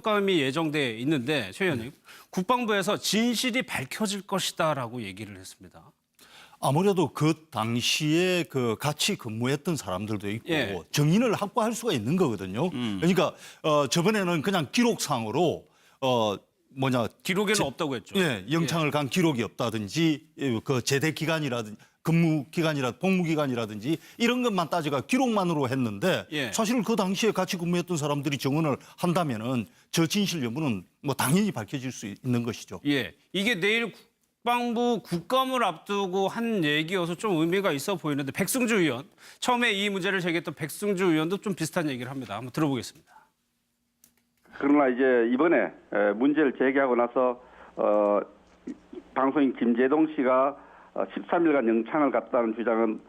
감이 예정돼 있는데 최 의원님, 국방부에서 진실이 밝혀질 것이다라고 얘기를 했습니다. 아무래도 그 당시에 그 같이 근무했던 사람들도 있고 예. 정인을 확보할 수가 있는 거거든요. 그러니까 저번에는 그냥 기록상으로 기록에는 없다고 했죠. 예, 영창을 간 기록이 없다든지 그 제대 기간이라든지 근무 기간이라 복무 기간이라든지 이런 것만 따져가 기록만으로 했는데 예. 사실 그 당시에 같이 근무했던 사람들이 증언을 한다면은 저 진실 여부는 뭐 당연히 밝혀질 수 있는 것이죠. 예, 이게 내일 국방부 국감을 앞두고 한 얘기여서 좀 의미가 있어 보이는데 백승주 의원, 처음에 이 문제를 제기했던 백승주 의원도 좀 비슷한 얘기를 합니다. 한번 들어보겠습니다. 그러나 이제 이번에 문제를 제기하고 나서 방송인 김재동 씨가 13일간 영창을 갔다는 주장은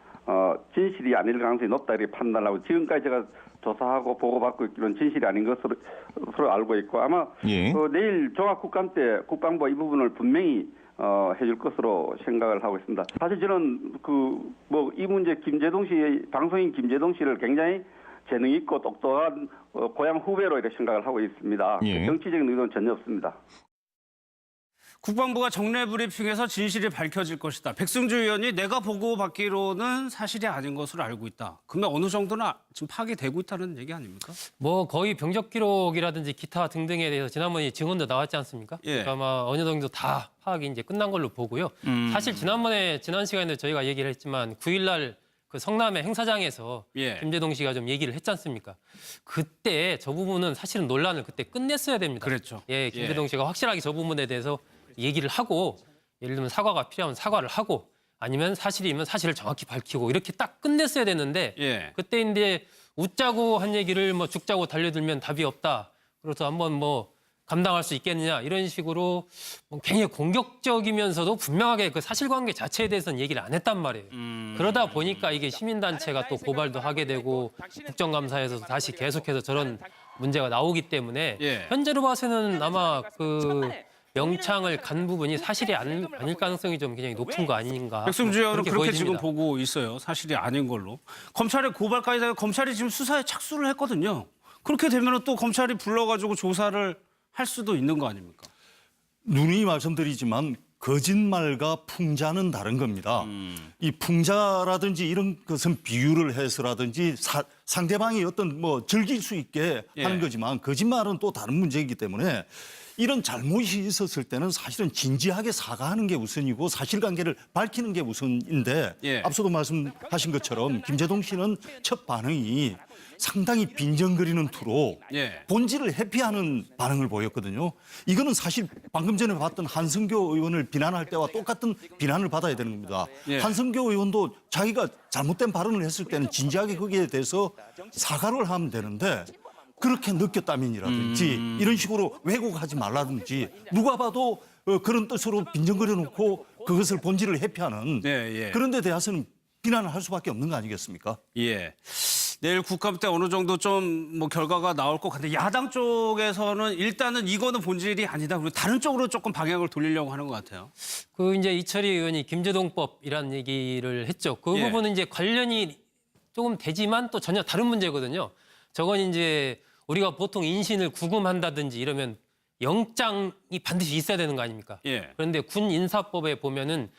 진실이 아닐 가능성이 높다 이렇게 판단하고 지금까지 제가 조사하고 보고받고 있기로는 진실이 아닌 것으로 알고 있고 아마 내일 종합국감 때 국방부가 이 부분을 분명히 해줄 것으로 생각을 하고 있습니다. 사실 저는 이 문제 김재동 씨 방송인 김재동 씨를 굉장히 재능 있고 똑똑한 고향 후배로 이렇게 생각을 하고 있습니다. 예. 정치적인 의도는 전혀 없습니다. 국방부가 정례 브리핑에서 진실이 밝혀질 것이다. 백승주 의원이 내가 보고받기로는 사실이 아닌 것으로 알고 있다. 그러면 어느 정도는 지금 파악되고 있다는 얘기 아닙니까? 뭐 거의 병적 기록이라든지 기타 등등에 대해서 지난번에 증언도 나왔지 않습니까? 예. 그러니까 아마 어느 정도 다 파악이 이제 끝난 걸로 보고요. 사실 지난 시간에도 저희가 얘기를 했지만 9일날 그 성남의 행사장에서 예. 김재동 씨가 좀 얘기를 했지 않습니까? 그때 저 부분은 사실은 논란을 그때 끝냈어야 됩니다. 그랬죠. 예, 김재동 씨가 확실하게 저 부분에 대해서 얘기를 하고 예를 들면 사과가 필요하면 사과를 하고 아니면 사실이면 사실을 정확히 밝히고 이렇게 딱 끝냈어야 되는데 예. 그때 이제 웃자고 한 얘기를 뭐 죽자고 달려들면 답이 없다. 그래서 한번 뭐 감당할 수 있겠느냐 이런 식으로 뭐 굉장히 공격적이면서도 분명하게 그 사실관계 자체에 대해서는 얘기를 안 했단 말이에요. 그러다 보니까 이게 시민단체가 또 고발도 하게 되고 국정감사에서도 다시 계속해서 저런 문제가 나오기 때문에 예. 현재로 봐서는 아마 그 영창을 간 부분이 사실이 아닐 가능성이 좀 굉장히 높은 거 아닌가. 백승주 의원은 그렇게 보여집니다. 지금 보고 있어요. 사실이 아닌 걸로. 검찰의 고발까지 해서 검찰이 지금 수사에 착수를 했거든요. 그렇게 되면 또 검찰이 불러가지고 조사를 할 수도 있는 거 아닙니까? 누누이 말씀드리지만 거짓말과 풍자는 다른 겁니다. 이 풍자라든지 이런 것은 비유를 해서라든지 상대방이 어떤 뭐 즐길 수 있게 하는 예. 거지만 거짓말은 또 다른 문제이기 때문에 이런 잘못이 있었을 때는 사실은 진지하게 사과하는 게 우선이고 사실관계를 밝히는 게 우선인데 예. 앞서도 말씀하신 것처럼 김재동 씨는 첫 반응이 상당히 빈정거리는 투로 예. 본질을 회피하는 반응을 보였거든요. 이거는 사실 방금 전에 봤던 한성교 의원을 비난할 때와 똑같은 비난을 받아야 되는 겁니다. 예. 한성교 의원도 자기가 잘못된 발언을 했을 때는 진지하게 거기에 대해서 사과를 하면 되는데 그렇게 느꼈다면이라든지 이런 식으로 왜곡하지 말라든지 누가 봐도 그런 뜻으로 빈정거려 놓고 그것을 본질을 회피하는 예. 그런 데 대해서는 비난을 할 수밖에 없는 거 아니겠습니까? 예. 내일 국감 때 어느 정도 좀 뭐 결과가 나올 것 같은데 야당 쪽에서는 일단은 이거는 본질이 아니다. 그리고 다른 쪽으로 조금 방향을 돌리려고 하는 것 같아요. 그 이제 이철희 의원이 김제동법이라는 얘기를 했죠. 그 예. 부분은 이제 관련이 조금 되지만 또 전혀 다른 문제거든요. 저건 이제 우리가 보통 인신을 구금한다든지 이러면 영장이 반드시 있어야 되는 거 아닙니까? 예. 그런데 군 인사법에 보면은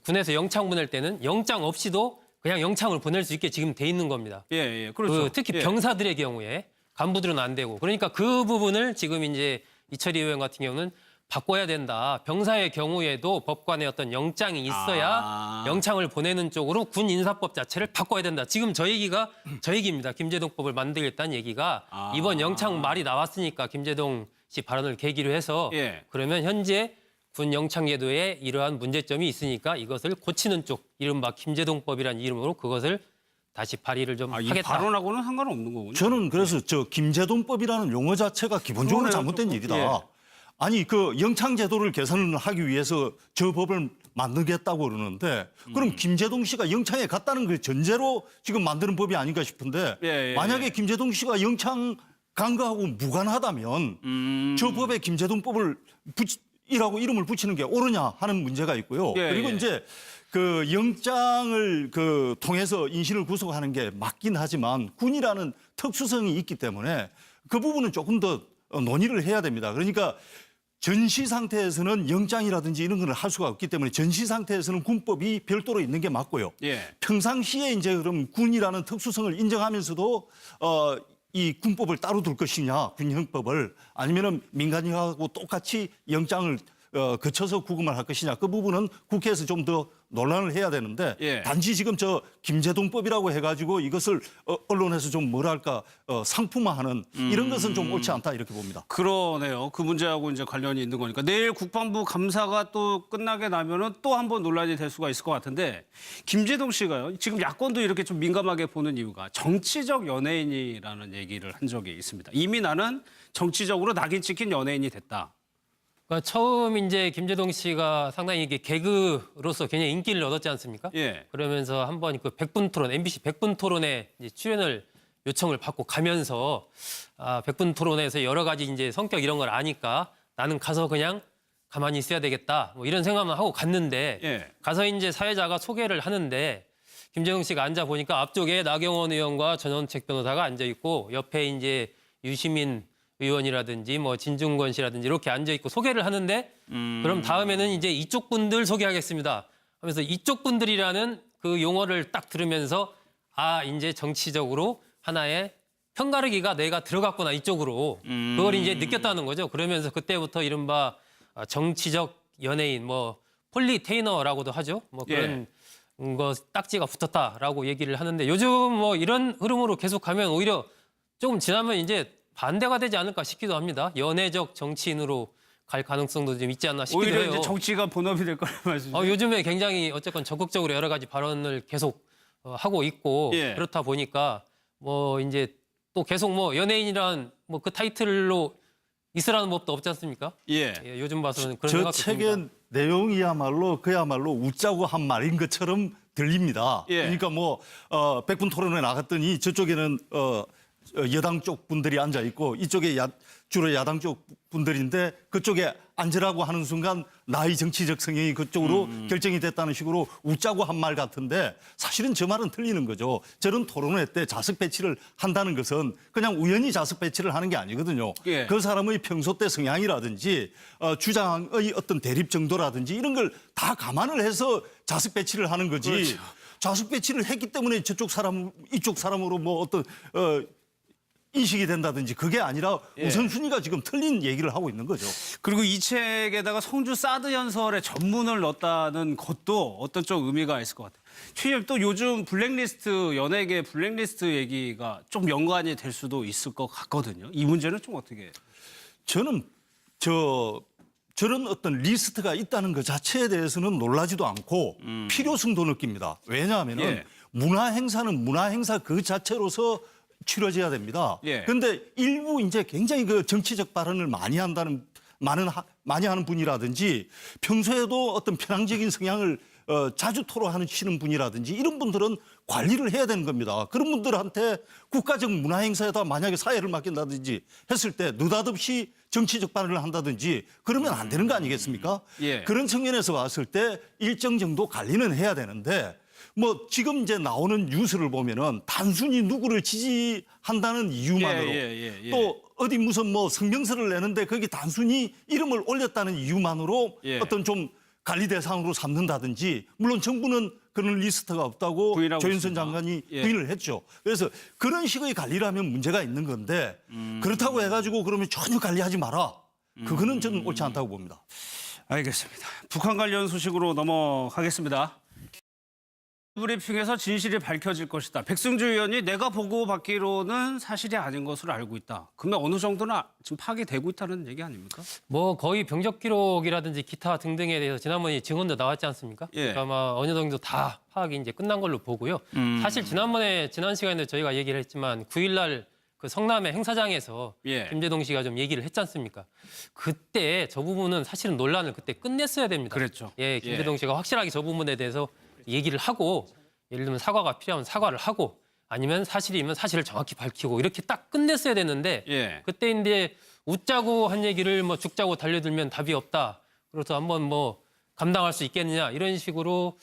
군에서 영창 보낼 때는 영장 없이도 그냥 영창을 보낼 수 있게 지금 돼 있는 겁니다. 예. 그렇죠. 특히 예. 병사들의 경우에 간부들은 안 되고 그러니까 그 부분을 지금 이제 이철희 의원 같은 경우는 바꿔야 된다. 병사의 경우에도 법관의 어떤 영장이 있어야 영창을 보내는 쪽으로 군 인사법 자체를 바꿔야 된다. 지금 저 얘기입니다. 김제동법을 만들겠다는 얘기가 이번 영창 말이 나왔으니까 김제동 씨 발언을 계기로 해서 예. 그러면 현재 군 영창제도에 이러한 문제점이 있으니까 이것을 고치는 쪽 이른바 김제동법이라는 이름으로 그것을 다시 발의를 좀 이 하겠다. 발언하고는 상관없는 거군요. 저는 그래서 저 김제동법이라는 용어 자체가 기본적으로 그러네요. 잘못된 얘기다. 예. 아니 그 영창제도를 개선을 하기 위해서 저 법을 만들겠다고 그러는데 그럼 김제동 씨가 영창에 갔다는 그 전제로 지금 만드는 법이 아닌가 싶은데 예. 만약에 김제동 씨가 영창 간 거하고 무관하다면 저 법에 김제동법을 이라고 이름을 붙이는 게 옳으냐 하는 문제가 있고요. 예, 그리고 예. 이제 그 영장을 통해서 인신을 구속하는 게 맞긴 하지만 군이라는 특수성이 있기 때문에 그 부분은 조금 더 논의를 해야 됩니다. 그러니까 전시 상태에서는 영장이라든지 이런 걸 할 수가 없기 때문에 전시 상태에서는 군법이 별도로 있는 게 맞고요. 예. 평상시에 이제 그럼 군이라는 특수성을 인정하면서도 이 군법을 따로 둘 것이냐, 군형법을 아니면은 민간인하고 똑같이 영장을 거쳐서 구금을 할 것이냐, 그 부분은 국회에서 좀 더 논란을 해야 되는데 예. 단지 지금 저 김제동법이라고 해가지고 이것을 언론에서 좀 뭐랄까 상품화하는 이런 것은 좀 옳지 않다 이렇게 봅니다. 그러네요. 그 문제하고 이제 관련이 있는 거니까 내일 국방부 감사가 또 끝나게 나면은 또 한 번 논란이 될 수가 있을 것 같은데 김재동 씨가요. 지금 야권도 이렇게 좀 민감하게 보는 이유가 정치적 연예인이라는 얘기를 한 적이 있습니다. 이미 나는 정치적으로 낙인 찍힌 연예인이 됐다. 그러니까 처음 이제 김재동 씨가 상당히 이게 개그로서 굉장히 인기를 얻었지 않습니까? 예. 그러면서 한번 그 100분 토론, MBC 100분 토론에 이제 출연을 요청을 받고 가면서 100분 토론에서 여러 가지 이제 성격 이런 걸 아니까 나는 가서 그냥 가만히 있어야 되겠다. 뭐 이런 생각만 하고 갔는데 예. 가서 이제 사회자가 소개를 하는데 김재동 씨가 앉아 보니까 앞쪽에 나경원 의원과 전원책 변호사가 앉아 있고 옆에 이제 유시민 의원이라든지 뭐 진중권 씨라든지 이렇게 앉아 있고 소개를 하는데 그럼 다음에는 이제 이쪽 분들 소개하겠습니다. 하면서 이쪽 분들이라는 그 용어를 딱 들으면서 이제 정치적으로 하나의 편가르기가 내가 들어갔구나 이쪽으로 그걸 이제 느꼈다는 거죠. 그러면서 그때부터 이른바 정치적 연예인 뭐 폴리 테이너라고도 하죠. 뭐 그런 거 딱지가 붙었다라고 얘기를 하는데 요즘 뭐 이런 흐름으로 계속 가면 오히려 조금 지나면 이제 반대가 되지 않을까 싶기도 합니다. 연애적 정치인으로 갈 가능성도 좀 있지 않나 싶기도 오히려 해요. 이제 정치가 본업이 될 거란 말씀이죠. 요즘에 굉장히 어쨌건 적극적으로 여러 가지 발언을 계속 하고 있고 예. 그렇다 보니까 뭐 이제 또 계속 뭐 연예인이란 뭐 그 타이틀로 있으라는 법도 없지 않습니까? 예. 요즘 봐서는 그런 저 생각도 책의 듭니다. 내용이야말로 그야말로 웃자고 한 말인 것처럼 들립니다. 예. 그러니까 뭐 100분 토론에 나갔더니 저쪽에는 여당 쪽 분들이 앉아 있고 이쪽에 주로 야당 쪽 분들인데 그쪽에 앉으라고 하는 순간 나의 정치적 성향이 그쪽으로 결정이 됐다는 식으로 웃자고 한 말 같은데 사실은 저 말은 틀리는 거죠. 저런 토론회 때 좌석 배치를 한다는 것은 그냥 우연히 좌석 배치를 하는 게 아니거든요. 예. 그 사람의 평소 때 성향이라든지 주장의 어떤 대립 정도라든지 이런 걸 다 감안을 해서 좌석 배치를 하는 거지. 그렇죠. 좌석 배치를 했기 때문에 저쪽 사람 이쪽 사람으로 뭐 어떤 인식이 된다든지 그게 아니라 우선순위가 지금 틀린 얘기를 하고 있는 거죠. 그리고 이 책에다가 성주 사드 연설의 전문을 넣었다는 것도 어떤 좀 의미가 있을 것 같아요. 최님 또 요즘 블랙리스트 연예계 블랙리스트 얘기가 좀 연관이 될 수도 있을 것 같거든요. 이 문제는 좀 어떻게? 저는 저런 어떤 리스트가 있다는 것 자체에 대해서는 놀라지도 않고 필요성도 느낍니다. 왜냐하면은 예. 문화 행사는 문화 행사 그 자체로서 치러져야 됩니다. 예. 그런데 일부 이제 굉장히 그 정치적 발언을 많이 많이 하는 분이라든지 평소에도 어떤 편향적인 성향을 자주 토로하시는 분이라든지 이런 분들은 관리를 해야 되는 겁니다. 그런 분들한테 국가적 문화 행사에다 만약에 사회를 맡긴다든지 했을 때 느닷없이 정치적 발언을 한다든지 그러면 안 되는 거 아니겠습니까? 예. 그런 측면에서 봤을 때 일정 정도 관리는 해야 되는데 뭐 지금 이제 나오는 뉴스를 보면은 단순히 누구를 지지한다는 이유만으로 예. 또 어디 무슨 뭐 성명서를 내는데 거기 단순히 이름을 올렸다는 이유만으로 예. 어떤 좀 관리 대상으로 삼는다든지 물론 정부는 그런 리스트가 없다고 부인하고 조윤선 있습니다. 장관이 예. 부인을 했죠. 그래서 그런 식의 관리를 하면 문제가 있는 건데 그렇다고 해가지고 그러면 전혀 관리하지 마라. 그거는 저는 옳지 않다고 봅니다. 알겠습니다. 북한 관련 소식으로 넘어가겠습니다. 브리핑에서 진실이 밝혀질 것이다. 백승주 의원이 내가 보고받기로는 사실이 아닌 것으로 알고 있다. 그러면 어느 정도는 지금 파악이 되고 있다는 얘기 아닙니까? 뭐 거의 병적 기록이라든지 기타 등등에 대해서 지난번에 증언도 나왔지 않습니까? 예. 그러니까 아마 어느 정도 다 파악이 이제 끝난 걸로 보고요. 사실 지난 시간에 저희가 얘기를 했지만 9일날 그 성남의 행사장에서 예. 김재동 씨가 좀 얘기를 했지 않습니까? 그때 저 부분은 사실은 논란을 그때 끝냈어야 됩니다. 그랬죠. 예, 김재동 씨가 확실하게 저 부분에 대해서 얘기를 하고 예를 들면 사과가 필요하면 사과를 하고 아니면 사실이면 사실을 정확히 밝히고 이렇게 딱 끝냈어야 되는데 예. 그때 이제 웃자고 한 얘기를 뭐 죽자고 달려들면 답이 없다. 그래서 한번 뭐 감당할 수 있겠느냐 이런 식으로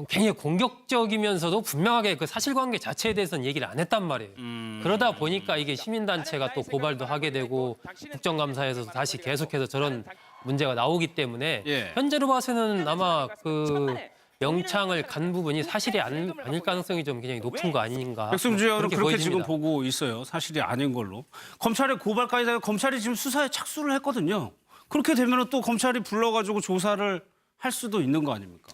굉장히 공격적이면서도 분명하게 그 사실관계 자체에 대해서는 얘기를 안 했단 말이에요. 그러다 보니까 이게 시민단체가 또 고발도 하게 되고 국정감사에서도 다시 계속해서 저런 문제가 나오기 때문에 예. 현재로 봐서는 아마 그 영창을 간 부분이 사실이 아닐 가능성이 좀 굉장히 높은 거 아닌가. 백승주 의원은 그렇게 보여집니다. 지금 보고 있어요. 사실이 아닌 걸로. 검찰의 고발까지 해서 검찰이 지금 수사에 착수를 했거든요. 그렇게 되면 또 검찰이 불러가지고 조사를 할 수도 있는 거 아닙니까?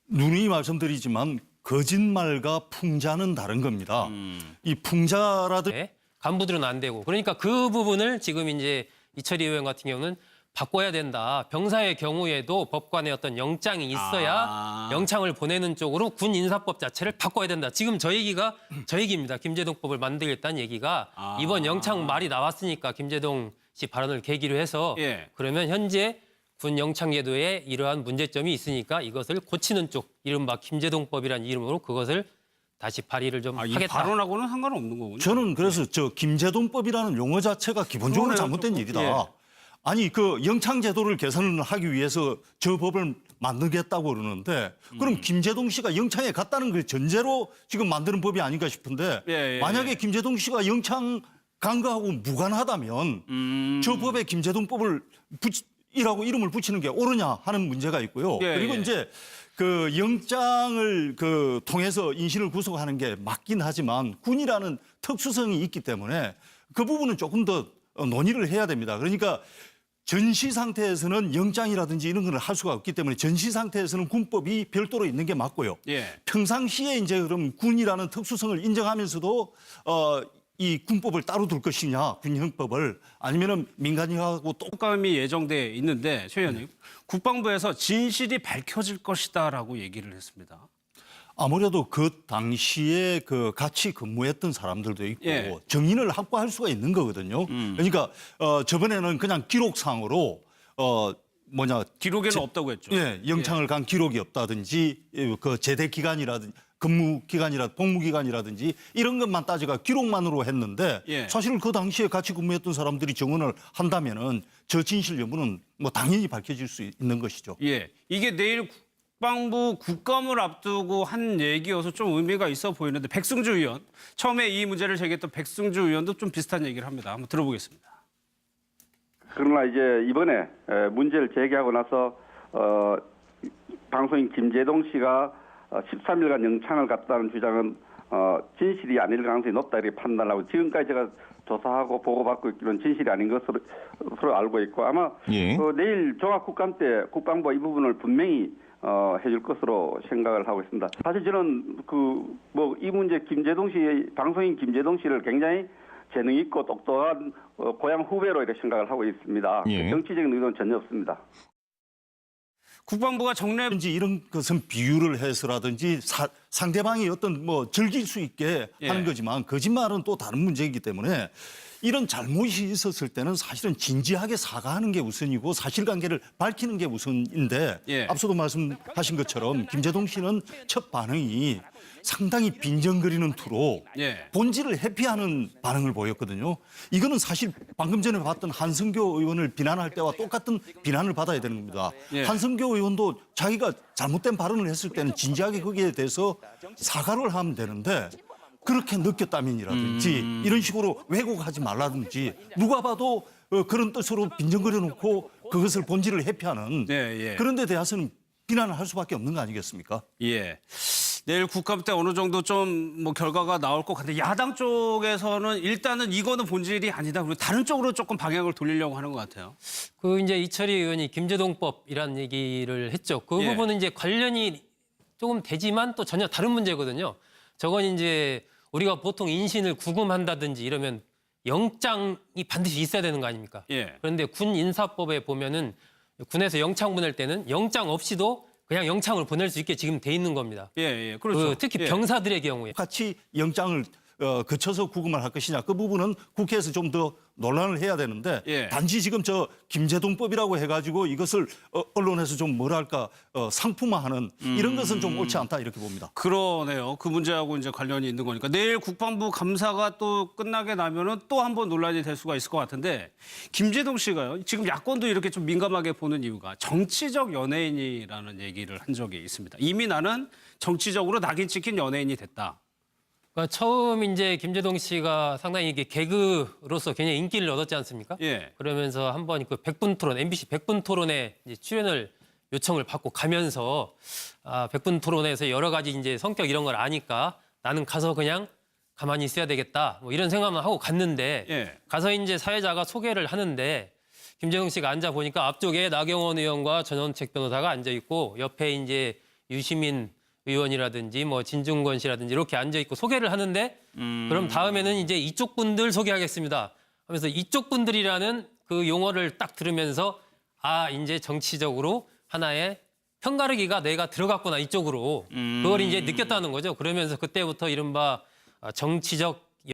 누누이 말씀드리지만 거짓말과 풍자는 다른 겁니다. 이 풍자라든 네, 간부들은 안 되고 그러니까 그 부분을 지금 이제 이철희 의원 같은 경우는 바꿔야 된다. 병사의 경우에도 법관의 어떤 영장이 있어야 영창을 보내는 쪽으로 군 인사법 자체를 바꿔야 된다. 지금 저 얘기입니다. 김제동법을 만들겠다는 얘기가 이번 영창 말이 나왔으니까 김제동 씨 발언을 계기로 해서 예. 그러면 현재 군 영창제도에 이러한 문제점이 있으니까 이것을 고치는 쪽 이른바 김제동법이라는 이름으로 그것을 다시 발의를 좀 이 하겠다. 발언하고는 상관없는 거군요. 저는 그래서 저 김제동법이라는 용어 자체가 기본적으로 그러네요. 잘못된 조금, 일이다. 예. 아니 그 영창제도를 개선을 하기 위해서 저 법을 만들겠다고 그러는데 그럼 김제동 씨가 영창에 갔다는 그 전제로 지금 만드는 법이 아닌가 싶은데 예, 예, 만약에 예. 김제동 씨가 영창 간 거하고 무관하다면 저 법에 김제동법을 이름을 붙이는 게 옳으냐 하는 문제가 있고요. 예, 그리고 예. 이제 그 영장을 그 통해서 인신을 구속하는 게 맞긴 하지만 군이라는 특수성이 있기 때문에 그 부분은 조금 더 논의를 해야 됩니다. 그러니까 전시 상태에서는 영장이라든지 이런 걸 할 수가 없기 때문에 전시 상태에서는 군법이 별도로 있는 게 맞고요. 예. 평상시에 이제 그럼 군이라는 특수성을 인정하면서도 이 군법을 따로 둘 것이냐, 군형법을 아니면은 민간인하고 또 독감이 예정돼 있는데 최 의원님 국방부에서 진실이 밝혀질 것이다라고 얘기를 했습니다. 아무래도 그 당시에 그 같이 근무했던 사람들도 있고 예. 정인을 확보할 수가 있는 거거든요. 그러니까 저번에는 그냥 기록상으로 기록에는 없다고 했죠. 예, 영창을 간 기록이 없다든지 그 제대 기간이라든지 근무 기간이라 복무 기간이라든지 이런 것만 따져가 기록만으로 했는데 예. 사실 그 당시에 같이 근무했던 사람들이 증언을 한다면은 저 진실 여부는 뭐 당연히 밝혀질 수 있는 것이죠. 예, 이게 내일 국방부 국감을 앞두고 한 얘기여서 좀 의미가 있어 보이는데 백승주 의원 처음에 이 문제를 제기했던 백승주 의원도 좀 비슷한 얘기를 합니다. 한번 들어보겠습니다. 그러나 이제 이번에 문제를 제기하고 나서 방송인 김제동 씨가 13일간 영창을 갔다는 주장은 진실이 아닐 가능성이 높다 이렇게 판단하고 지금까지 제가 조사하고 보고받고 있기로는 진실이 아닌 것으로 알고 있고 아마 예. 내일 종합국감 때 국방부가 이 부분을 분명히 해줄 것으로 생각을 하고 있습니다. 사실 저는 이 문제 김제동 씨 방송인 김제동 씨를 굉장히 재능 있고 똑똑한 고향 후배로 이렇게 생각을 하고 있습니다. 예. 정치적인 의도는 전혀 없습니다. 국방부가 정례 이런 것은 비유를 해서라든지 상대방이 어떤 뭐 즐길 수 있게 하는 예. 거지만 거짓말은 또 다른 문제이기 때문에 이런 잘못이 있었을 때는 사실은 진지하게 사과하는 게 우선이고 사실관계를 밝히는 게 우선인데 예. 앞서도 말씀하신 것처럼 김제동 씨는 첫 반응이 상당히 빈정거리는 투로 예. 본질을 회피하는 반응을 보였거든요. 이거는 사실 방금 전에 봤던 한승교 의원을 비난할 때와 똑같은 비난을 받아야 되는 겁니다. 예. 한승교 의원도 자기가 잘못된 발언을 했을 때는 진지하게 거기에 대해서 사과를 하면 되는데 그렇게 느꼈다면이라든지 이런 식으로 왜곡하지 말라든지 누가 봐도 그런 뜻으로 빈정거려 놓고 그것을 본질을 회피하는 예. 그런 데 대해서는 비난을 할 수밖에 없는 거 아니겠습니까? 예. 내일 국감 때 어느 정도 좀 뭐 결과가 나올 것 같은데 야당 쪽에서는 일단은 이거는 본질이 아니다. 그리고 다른 쪽으로 조금 방향을 돌리려고 하는 것 같아요. 그 이제 이철희 의원이 김제동법이라는 얘기를 했죠. 그 예. 부분은 이제 관련이 조금 되지만 또 전혀 다른 문제거든요. 저건 이제 우리가 보통 인신을 구금한다든지 이러면 영장이 반드시 있어야 되는 거 아닙니까? 예. 그런데 군 인사법에 보면은 군에서 영창 보낼 때는 영장 없이도 그냥 영창을 보낼 수 있게 지금 돼 있는 겁니다. 예. 그렇죠. 특히 예. 병사들의 경우에. 같이 영장을 거쳐서 구금을 할 것이냐 그 부분은 국회에서 좀 더 논란을 해야 되는데 예. 단지 지금 저 김제동법이라고 해가지고 이것을 언론에서 좀 뭐랄까 상품화하는 이런 것은 좀 옳지 않다 이렇게 봅니다. 그러네요. 그 문제하고 이제 관련이 있는 거니까 내일 국방부 감사가 또 끝나게 나면은 또 한 번 논란이 될 수가 있을 것 같은데 김재동 씨가요. 지금 야권도 이렇게 좀 민감하게 보는 이유가 정치적 연예인이라는 얘기를 한 적이 있습니다. 이미 나는 정치적으로 낙인 찍힌 연예인이 됐다. 그러니까 처음 이제 김재동 씨가 상당히 이게 개그로서 굉장히 인기를 얻었지 않습니까? 예. 그러면서 한번 그 100분 토론, MBC 100분 토론에 이제 출연을 요청을 받고 가면서 100분 토론에서 여러 가지 이제 성격 이런 걸 아니까 나는 가서 그냥 가만히 있어야 되겠다. 뭐 이런 생각만 하고 갔는데 예. 가서 이제 사회자가 소개를 하는데 김재동 씨가 앉아 보니까 앞쪽에 나경원 의원과 전원책 변호사가 앉아 있고 옆에 이제 유시민 의원이라든지 뭐 진중권 씨라든지 이렇게 앉아 있고 소개를 하는데 그럼 다음에는 이제 이쪽 분들 소개하겠습니다. 하면서 이쪽 분들이라는 그 용어를 딱 들으면서 이제 정치적으로 하나의 편가르기가 내가 들어갔구나 이쪽으로 그걸 이제 느꼈다는 거죠. 그러면서 그때부터 이른바 정치적